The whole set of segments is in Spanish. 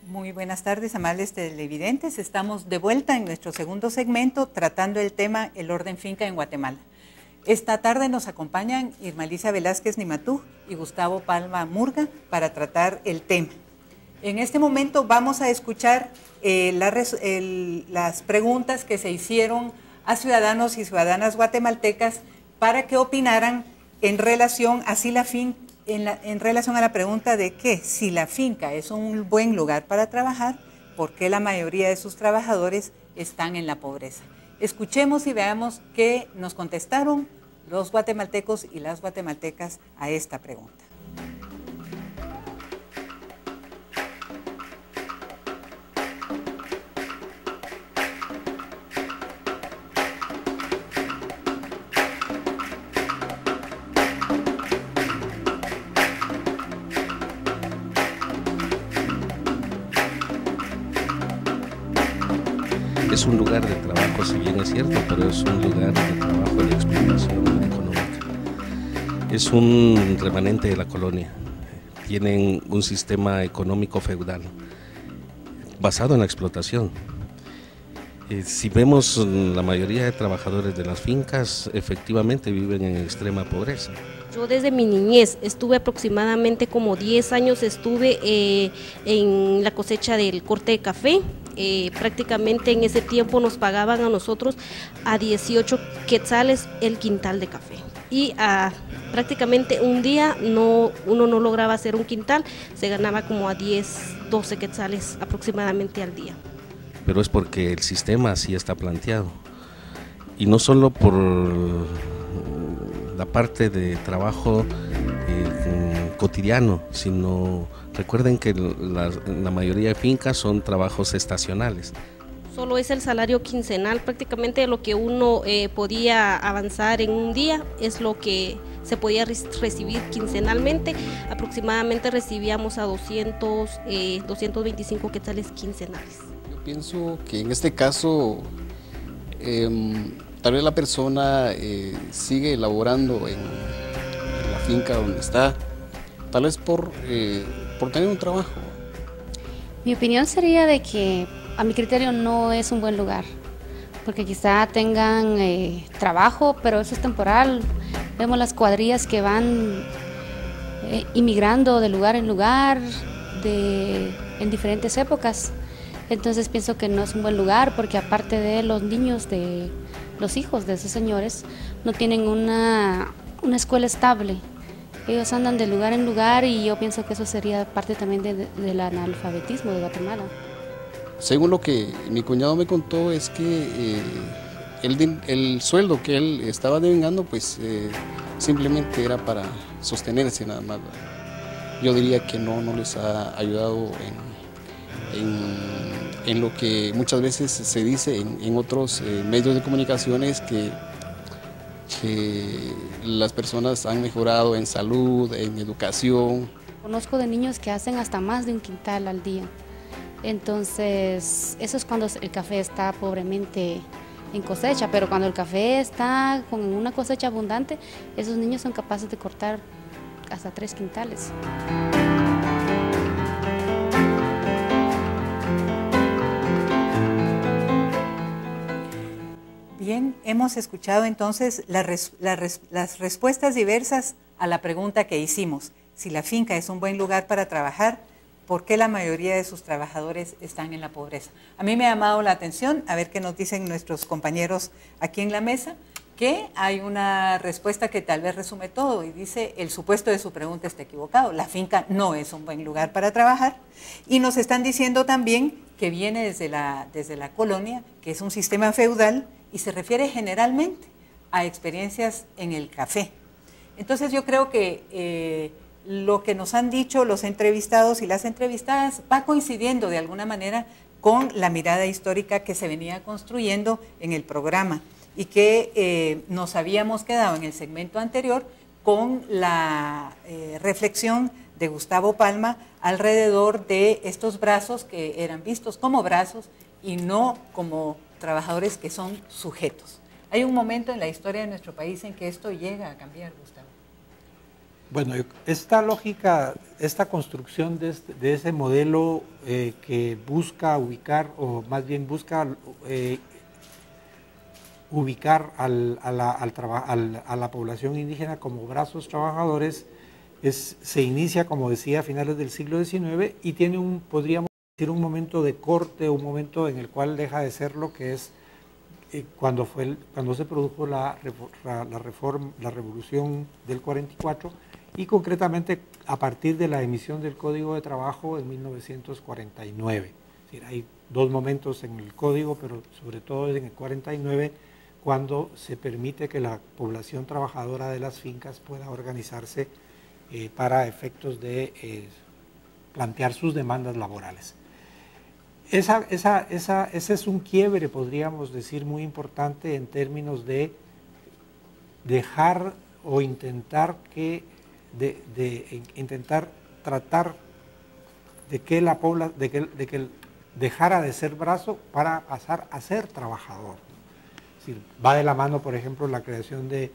Muy buenas tardes, amables televidentes. Estamos de vuelta en nuestro segundo segmento tratando el tema el orden finca en Guatemala. Esta tarde nos acompañan Irma Alicia Velázquez Nimatú y Gustavo Palma Murga para tratar el tema. En este momento vamos a escuchar las preguntas que se hicieron a ciudadanos y ciudadanas guatemaltecas para que opinaran en relación a si la finca, en relación a la pregunta de que si la finca es un buen lugar para trabajar, ¿por qué la mayoría de sus trabajadores están en la pobreza? Escuchemos y veamos qué nos contestaron los guatemaltecos y las guatemaltecas a esta pregunta. Es un lugar de trabajo, si bien es cierto, pero es un lugar de trabajo de explotación económica. Es un remanente de la colonia. Tienen un sistema económico feudal basado en la explotación. Si vemos, la mayoría de trabajadores de las fincas efectivamente viven en extrema pobreza. Yo desde mi niñez estuve aproximadamente como 10 años, estuve en la cosecha del corte de café. Prácticamente en ese tiempo nos pagaban a nosotros a 18 quetzales el quintal de café. Y prácticamente un día uno no lograba hacer un quintal, se ganaba como a 10, 12 quetzales aproximadamente al día. Pero es porque el sistema así está planteado. Y no solo por la parte de trabajo cotidiano, sino recuerden que la mayoría de fincas son trabajos estacionales. Solo es el salario quincenal, prácticamente lo que uno podía avanzar en un día es lo que se podía recibir quincenalmente. Aproximadamente recibíamos a 225 quetzales quincenales. Yo pienso que en este caso tal vez la persona sigue elaborando en la finca donde está, tal vez por tener un trabajo. Mi opinión sería de que a mi criterio no es un buen lugar, porque quizá tengan trabajo, pero eso es temporal. Vemos las cuadrillas que van inmigrando de lugar en lugar, en diferentes épocas. Entonces pienso que no es un buen lugar, porque aparte de los niños, de los hijos de esos señores, no tienen una escuela estable. Ellos andan de lugar en lugar y yo pienso que eso sería parte también del analfabetismo de Guatemala. Según lo que mi cuñado me contó es que el sueldo que él estaba devengando pues simplemente era para sostenerse nada más. Yo diría que no les ha ayudado en lo que muchas veces se dice en otros medios de comunicaciones que las personas han mejorado en salud, en educación. Conozco de niños que hacen hasta más de un quintal al día. Entonces, eso es cuando el café está pobremente en cosecha, pero cuando el café está con una cosecha abundante, esos niños son capaces de cortar hasta 3 quintales. Bien, hemos escuchado entonces las respuestas diversas a la pregunta que hicimos. Si la finca es un buen lugar para trabajar, ¿por qué la mayoría de sus trabajadores están en la pobreza? A mí me ha llamado la atención, a ver qué nos dicen nuestros compañeros aquí en la mesa, que hay una respuesta que tal vez resume todo y dice, el supuesto de su pregunta está equivocado, la finca no es un buen lugar para trabajar, y nos están diciendo también que viene desde la colonia, que es un sistema feudal, y se refiere generalmente a experiencias en el café. Entonces yo creo que lo que nos han dicho los entrevistados y las entrevistadas va coincidiendo de alguna manera con la mirada histórica que se venía construyendo en el programa y que nos habíamos quedado en el segmento anterior con la reflexión de Gustavo Palma alrededor de estos brazos que eran vistos como brazos y no como trabajadores que son sujetos. Hay un momento en la historia de nuestro país en que esto llega a cambiar, Gustavo. Bueno, esta lógica, esta construcción de ese modelo que busca ubicar, o más bien busca ubicar a la población indígena como brazos trabajadores, se inicia, como decía, a finales del siglo XIX y tiene podríamos decir, un momento de corte, un momento en el cual deja de ser lo que es cuando se produjo la revolución del 44 y concretamente a partir de la emisión del Código de Trabajo en 1949. Es decir, hay dos momentos en el Código, pero sobre todo en el 49, cuando se permite que la población trabajadora de las fincas pueda organizarse para efectos de plantear sus demandas laborales. Ese es un quiebre, podríamos decir, muy importante en términos de dejar o intentar tratar de que dejara de ser brazo para pasar a ser trabajador. Es decir, va de la mano, por ejemplo, la creación de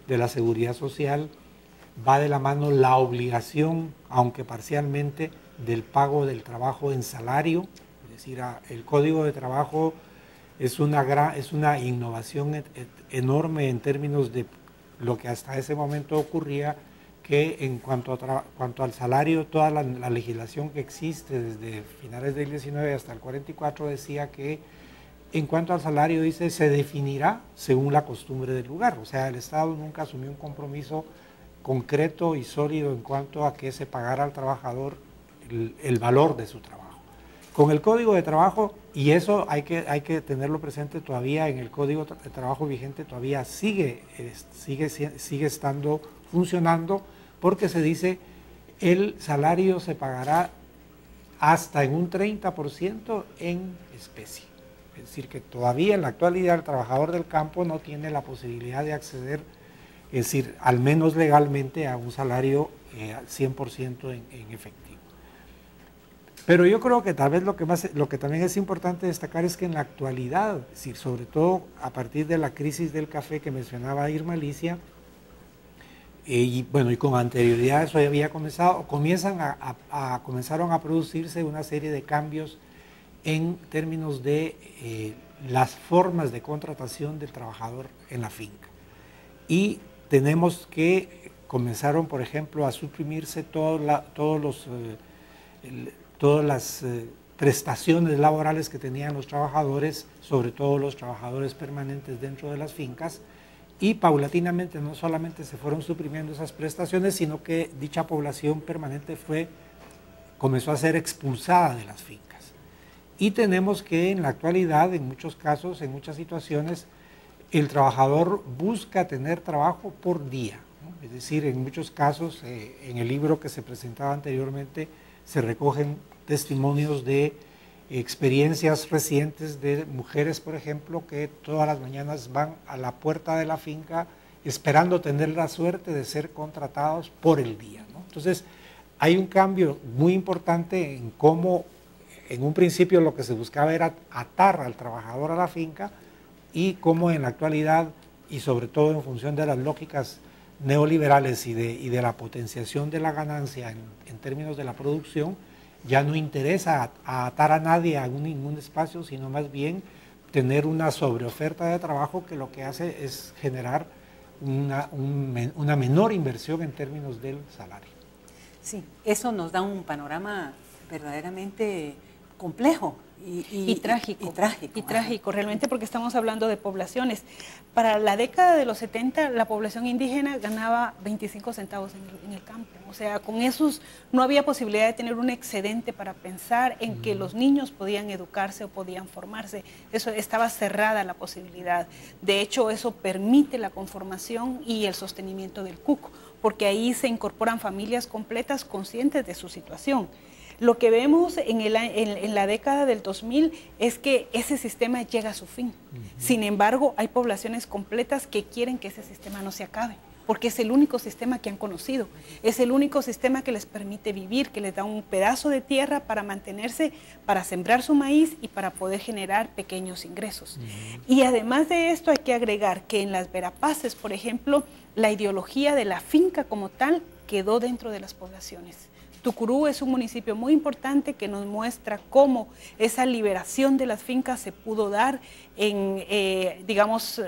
la seguridad social, va de la mano la obligación, aunque parcialmente, del pago del trabajo en salario. Es decir, el Código de Trabajo es una innovación enorme en términos de lo que hasta ese momento ocurría, que en cuanto al salario, toda la legislación que existe desde finales del 19 hasta el 44 decía que en cuanto al salario, dice, se definirá según la costumbre del lugar. O sea, el Estado nunca asumió un compromiso concreto y sólido en cuanto a que se pagara al trabajador el valor de su trabajo. Con el Código de Trabajo, y eso hay que tenerlo presente todavía, en el Código de Trabajo vigente todavía sigue estando funcionando, porque se dice el salario se pagará hasta en un 30% en especie. Es decir, que todavía en la actualidad el trabajador del campo no tiene la posibilidad de acceder, es decir, al menos legalmente, a un salario al 100% en efectivo. Pero yo creo que tal vez lo que también es importante destacar es que en la actualidad, es decir, sobre todo a partir de la crisis del café que mencionaba Irma Alicia, y con anterioridad eso ya había comenzado, comenzaron a producirse una serie de cambios en términos de las formas de contratación del trabajador en la finca. Y tenemos que comenzaron, por ejemplo, a suprimirse todas las prestaciones laborales que tenían los trabajadores, sobre todo los trabajadores permanentes dentro de las fincas, y paulatinamente no solamente se fueron suprimiendo esas prestaciones, sino que dicha población permanente comenzó a ser expulsada de las fincas. Y tenemos que en la actualidad, en muchos casos, en muchas situaciones, el trabajador busca tener trabajo por día, ¿no? Es decir, en muchos casos, en el libro que se presentaba anteriormente, se recogen testimonios de experiencias recientes de mujeres, por ejemplo, que todas las mañanas van a la puerta de la finca esperando tener la suerte de ser contratados por el día, ¿no? Entonces, hay un cambio muy importante en cómo, en un principio lo que se buscaba era atar al trabajador a la finca, y cómo en la actualidad, y sobre todo en función de las lógicas neoliberales y de la potenciación de la ganancia en términos de la producción, ya no interesa atar a nadie a ningún espacio, sino más bien tener una sobreoferta de trabajo que lo que hace es generar una menor inversión en términos del salario. Sí, eso nos da un panorama verdaderamente complejo. Y trágico, realmente, porque estamos hablando de poblaciones. Para la década de los 70, la población indígena ganaba 25 centavos en el campo. O sea, con esos no había posibilidad de tener un excedente para pensar en que los niños podían educarse o podían formarse. Eso estaba cerrada la posibilidad. De hecho, eso permite la conformación y el sostenimiento del cuco, porque ahí se incorporan familias completas conscientes de su situación. Lo que vemos en la década del 2000 es que ese sistema llega a su fin. Sin embargo, hay poblaciones completas que quieren que ese sistema no se acabe, porque es el único sistema que han conocido, es el único sistema que les permite vivir, que les da un pedazo de tierra para mantenerse, para sembrar su maíz y para poder generar pequeños ingresos. Y además de esto hay que agregar que en las Verapaces, por ejemplo, la ideología de la finca como tal quedó dentro de las poblaciones. Tucurú es un municipio muy importante que nos muestra cómo esa liberación de las fincas se pudo dar en, digamos,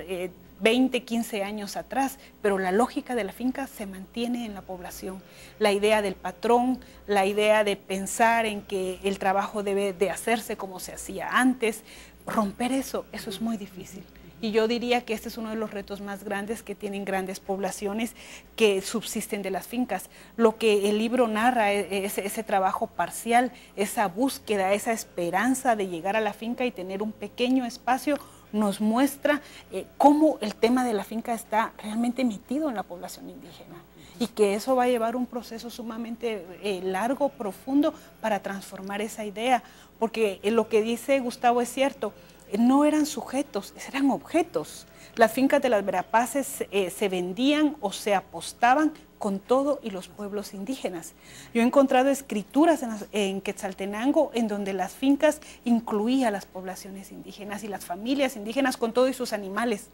20, 15 años atrás, pero la lógica de la finca se mantiene en la población. La idea del patrón, la idea de pensar en que el trabajo debe de hacerse como se hacía antes, romper eso es muy difícil. Y yo diría que este es uno de los retos más grandes que tienen grandes poblaciones que subsisten de las fincas. Lo que el libro narra es ese trabajo parcial, esa búsqueda, esa esperanza de llegar a la finca y tener un pequeño espacio, nos muestra cómo el tema de la finca está realmente metido en la población indígena y que eso va a llevar un proceso sumamente largo, profundo, para transformar esa idea, porque lo que dice Gustavo es cierto. No eran sujetos, eran objetos. Las fincas de las Verapaces se vendían o se apostaban con todo y los pueblos indígenas. Yo he encontrado escrituras en Quetzaltenango en donde las fincas incluían a las poblaciones indígenas y las familias indígenas con todo y sus animales.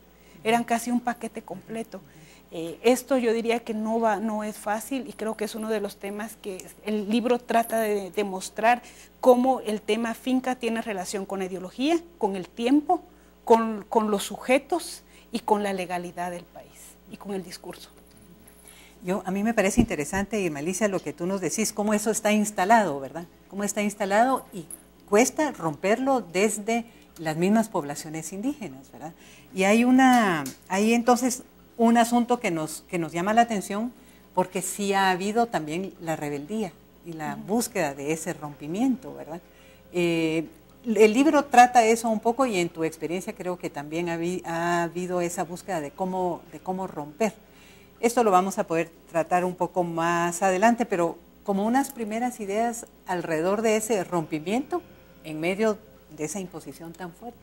Eran casi un paquete completo. Esto yo diría que no es fácil y creo que es uno de los temas que el libro trata de demostrar cómo el tema finca tiene relación con la ideología, con el tiempo, con los sujetos y con la legalidad del país y con el discurso. A mí me parece interesante, Irma Alicia, lo que tú nos decís, cómo eso está instalado, ¿verdad? Cómo está instalado y cuesta romperlo desde las mismas poblaciones indígenas, ¿verdad? Y hay entonces un asunto que nos llama la atención, porque sí ha habido también la rebeldía y la búsqueda de ese rompimiento, ¿verdad? El libro trata eso un poco y en tu experiencia creo que también ha habido esa búsqueda de cómo romper. Esto lo vamos a poder tratar un poco más adelante, pero como unas primeras ideas alrededor de ese rompimiento en medio de esa imposición tan fuerte.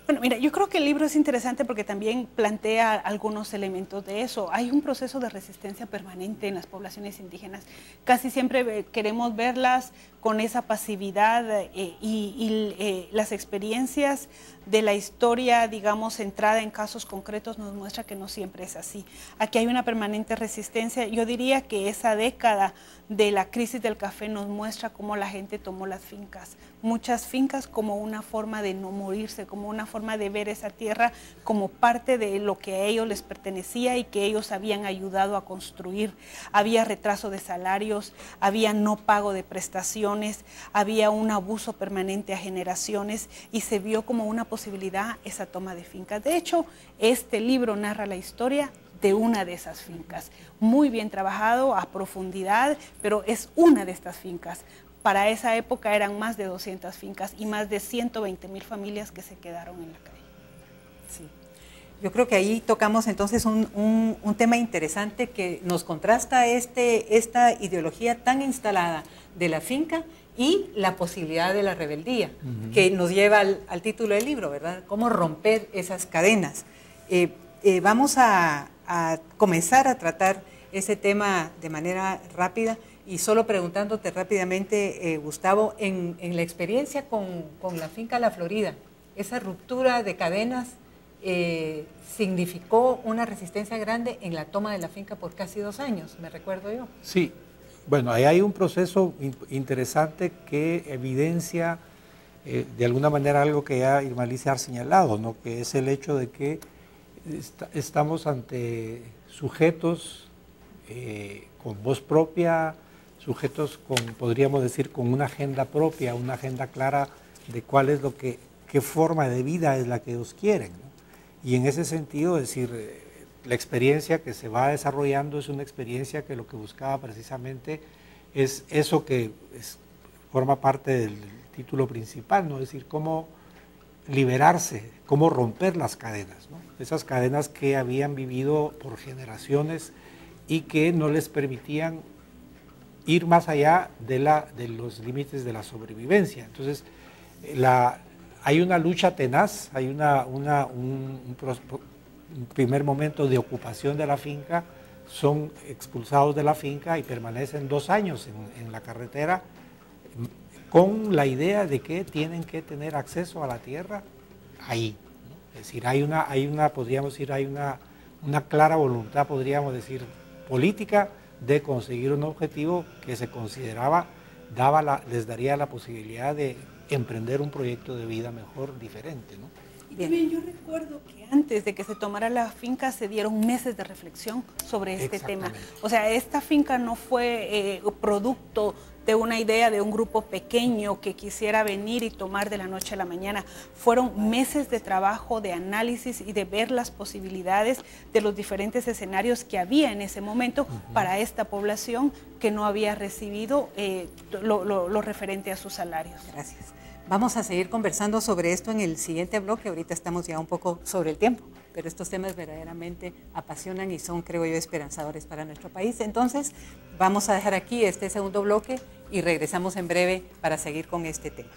Bueno, mira, yo creo que el libro es interesante porque también plantea algunos elementos de eso. Hay un proceso de resistencia permanente en las poblaciones indígenas. Casi siempre queremos verlas con esa pasividad y las experiencias de la historia, digamos, centrada en casos concretos nos muestra que no siempre es así. Aquí hay una permanente resistencia. Yo diría que esa década de la crisis del café nos muestra cómo la gente tomó las fincas. Muchas fincas como una forma de no morirse, como una forma de ver esa tierra como parte de lo que a ellos les pertenecía y que ellos habían ayudado a construir. Había retraso de salarios, había no pago de prestaciones, había un abuso permanente a generaciones y se vio como una posibilidad esa toma de fincas. De hecho, este libro narra la historia de una de esas fincas, muy bien trabajado, a profundidad, pero es una de estas fincas. Para esa época eran más de 200 fincas y más de 120,000 familias que se quedaron en la calle. Sí. Yo creo que ahí tocamos entonces un tema interesante que nos contrasta esta ideología tan instalada de la finca y la posibilidad de la rebeldía, que nos lleva al título del libro, ¿verdad? Cómo romper esas cadenas. Vamos a comenzar a tratar ese tema de manera rápida. Y solo preguntándote rápidamente, Gustavo, en la experiencia con la finca La Florida, ¿esa ruptura de cadenas significó una resistencia grande en la toma de la finca por casi 2 años, me recuerdo yo? Sí, bueno, ahí hay un proceso interesante que evidencia de alguna manera algo que ya Irma Alicia ha señalado, ¿no? Que es el hecho de que estamos ante sujetos con voz propia, sujetos podríamos decir, con una agenda propia, una agenda clara de cuál es qué forma de vida es la que ellos quieren, ¿no? Y en ese sentido, es decir, la experiencia que se va desarrollando es una experiencia que lo que buscaba precisamente es eso que forma parte del título principal, ¿no? Es decir, cómo liberarse, cómo romper las cadenas, ¿no? Esas cadenas que habían vivido por generaciones y que no les permitían ir más allá de los límites de la sobrevivencia. Entonces, hay una lucha tenaz, hay un primer momento de ocupación de la finca, son expulsados de la finca y permanecen 2 años en la carretera con la idea de que tienen que tener acceso a la tierra ahí, ¿no? Es decir, podríamos decir, hay una clara voluntad, podríamos decir, política de conseguir un objetivo que se consideraba les daría la posibilidad de emprender un proyecto de vida mejor, diferente, ¿no? Y también yo recuerdo que antes de que se tomara la finca se dieron meses de reflexión sobre este tema. O sea, esta finca no fue producto de una idea de un grupo pequeño que quisiera venir y tomar de la noche a la mañana. Fueron meses de trabajo, de análisis y de ver las posibilidades de los diferentes escenarios que había en ese momento para esta población que no había recibido lo referente a sus salarios. Gracias. Vamos a seguir conversando sobre esto en el siguiente bloque. Ahorita estamos ya un poco sobre el tiempo, pero estos temas verdaderamente apasionan y son, creo yo, esperanzadores para nuestro país. Entonces, vamos a dejar aquí este segundo bloque y regresamos en breve para seguir con este tema.